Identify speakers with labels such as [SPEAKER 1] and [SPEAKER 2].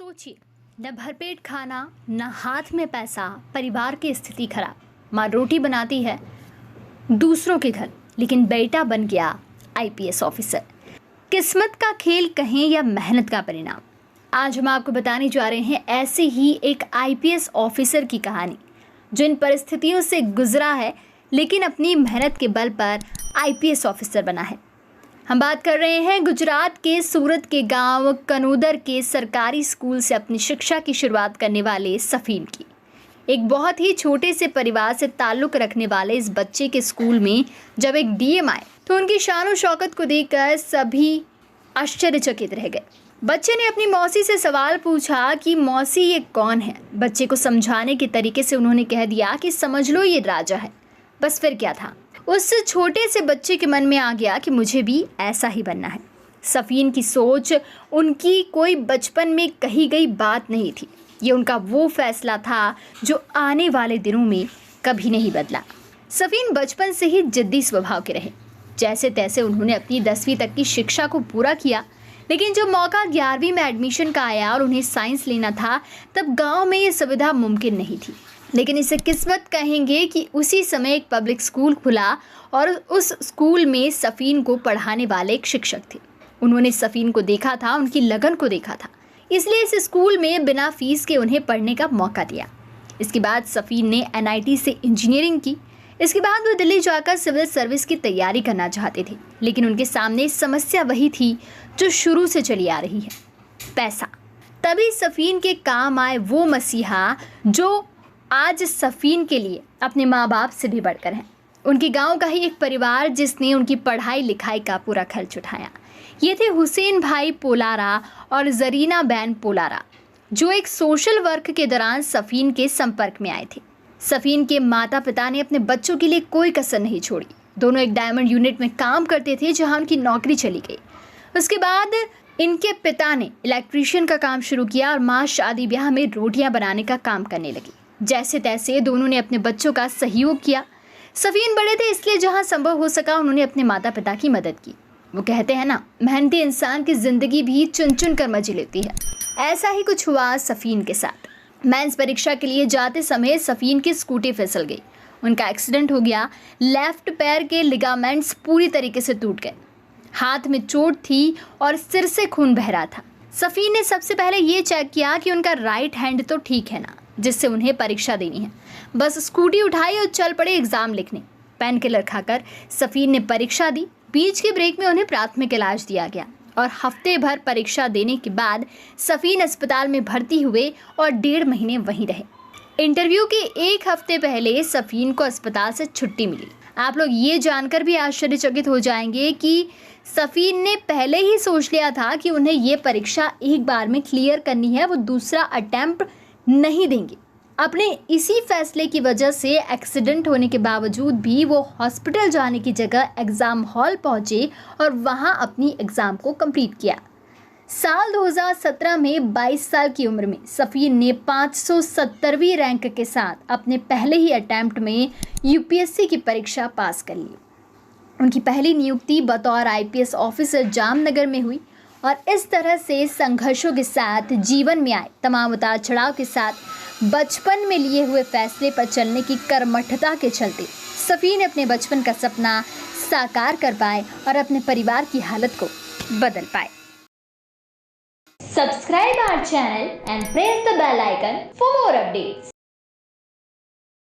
[SPEAKER 1] सोचिए, न भरपेट खाना, न हाथ में पैसा, परिवार की स्थिति खराब। माँ रोटी बनाती है दूसरों के घर, लेकिन बेटा बन गया आईपीएस ऑफिसर। किस्मत का खेल कहें या मेहनत का परिणाम। आज हम आपको बताने जा रहे हैं ऐसे ही एक आईपीएस ऑफिसर की कहानी, जो इन परिस्थितियों से गुजरा है लेकिन अपनी मेहनत के बल पर आईपीएस ऑफिसर बना है। हम बात कर रहे हैं गुजरात के सूरत के गांव कनोदर के सरकारी स्कूल से अपनी शिक्षा की शुरुआत करने वाले सफीन की। एक बहुत ही छोटे से परिवार से ताल्लुक़ रखने वाले इस बच्चे के स्कूल में जब एक डीएम आए तो उनकी शान शौकत को देखकर सभी आश्चर्यचकित रह गए। बच्चे ने अपनी मौसी से सवाल पूछा कि मौसी ये कौन है। बच्चे को समझाने के तरीके से उन्होंने कह दिया कि समझ लो ये राजा है। बस फिर क्या था, उस छोटे से बच्चे के मन में आ गया कि मुझे भी ऐसा ही बनना है। सफीन की सोच उनकी कोई बचपन में कही गई बात नहीं थी, ये उनका वो फैसला था जो आने वाले दिनों में कभी नहीं बदला। सफीन बचपन से ही जिद्दी स्वभाव के रहे। जैसे तैसे उन्होंने अपनी 10वीं तक की शिक्षा को पूरा किया, लेकिन जब मौका 11वीं में एडमिशन का आया और उन्हें साइंस लेना था, तब गांव में ये सुविधा मुमकिन नहीं थी। लेकिन इसे किस्मत कहेंगे कि उसी समय एक पब्लिक स्कूल खुला और उस स्कूल में सफीन को पढ़ाने वाले एक शिक्षक थे। उन्होंने सफीन को देखा था, उनकी लगन को देखा था, इसलिए इस स्कूल में बिना फीस के उन्हें पढ़ने का मौका दिया। इसके बाद सफीन ने एनआईटी से इंजीनियरिंग की। इसके बाद वो दिल्ली जाकर सिविल सर्विस की तैयारी करना चाहते थे, लेकिन उनके सामने समस्या वही थी जो शुरू से चली आ रही है, पैसा। तभी सफीन के काम आए वो मसीहा जो आज सफीन के लिए अपने माँ बाप से भी बढ़कर हैं। उनके गांव का ही एक परिवार जिसने उनकी पढ़ाई लिखाई का पूरा खर्च उठाया। ये थे हुसैन भाई पोलारा और जरीना बैन पोलारा, जो एक सोशल वर्क के दौरान सफीन के संपर्क में आए थे। सफीन के माता पिता ने अपने बच्चों के लिए कोई कसर नहीं छोड़ी। दोनों एक डायमंड यूनिट में काम करते थे, जहाँ उनकी नौकरी चली गई। उसके बाद इनके पिता ने इलेक्ट्रीशियन का काम शुरू किया और माँ शादी ब्याह में रोटियां बनाने का काम करने लगी। जैसे तैसे दोनों ने अपने बच्चों का सहयोग किया। सफीन बड़े थे, इसलिए जहां संभव हो सका उन्होंने अपने माता पिता की मदद की। वो कहते हैं ना, मेहनती इंसान की जिंदगी भी चुन चुन कर मजे लेती है। ऐसा ही कुछ हुआ सफीन के साथ। मेंस परीक्षा के लिए जाते समय सफीन की स्कूटी फिसल गई। उनका एक्सीडेंट हो गया। लेफ्ट पैर के लिगामेंट्स पूरी तरीके से टूट गए। हाथ में चोट थी और सिर से खून बह रहा था। सफीन ने सबसे पहले ये चेक किया कि उनका राइट हैंड तो ठीक है ना, जिससे उन्हें परीक्षा देनी है। बस स्कूटी उठाई और चल पड़े एग्जाम लिखने। पेन किलर खाकर सफीन ने परीक्षा दी। बीच के ब्रेक में उन्हें प्राथमिक इलाज दिया गया और हफ्ते भर परीक्षा देने के बाद सफीन अस्पताल में भर्ती हुए और 1.5 महीने वहीं रहे। इंटरव्यू के 1 हफ्ते पहले सफीन को अस्पताल से छुट्टी मिली। आप लोग ये जानकर भी आश्चर्यचकित हो जाएंगे कि सफीन ने पहले ही सोच लिया था कि उन्हें ये परीक्षा एक बार में क्लियर करनी है, वो दूसरा अटेम्प्ट नहीं देंगे। अपने इसी फैसले की वजह से एक्सीडेंट होने के बावजूद भी वो हॉस्पिटल जाने की जगह एग्ज़ाम हॉल पहुंचे और वहां अपनी एग्ज़ाम को कंप्लीट किया। साल 2017 में 22 साल की उम्र में सफीन ने 570वीं रैंक के साथ अपने पहले ही अटेम्प्ट में यूपीएससी की परीक्षा पास कर ली। उनकी पहली नियुक्ति बतौर आईपीएस ऑफिसर जामनगर में हुई और इस तरह से संघर्षों के साथ जीवन में आए तमाम उतार चढ़ाव के साथ बचपन में लिए हुए फैसले पर चलने की कर्मठता के चलते सफीन अपने बचपन का सपना साकार कर पाए और अपने परिवार की हालत को बदल पाए। Subscribe our channel and press the bell icon for more updates.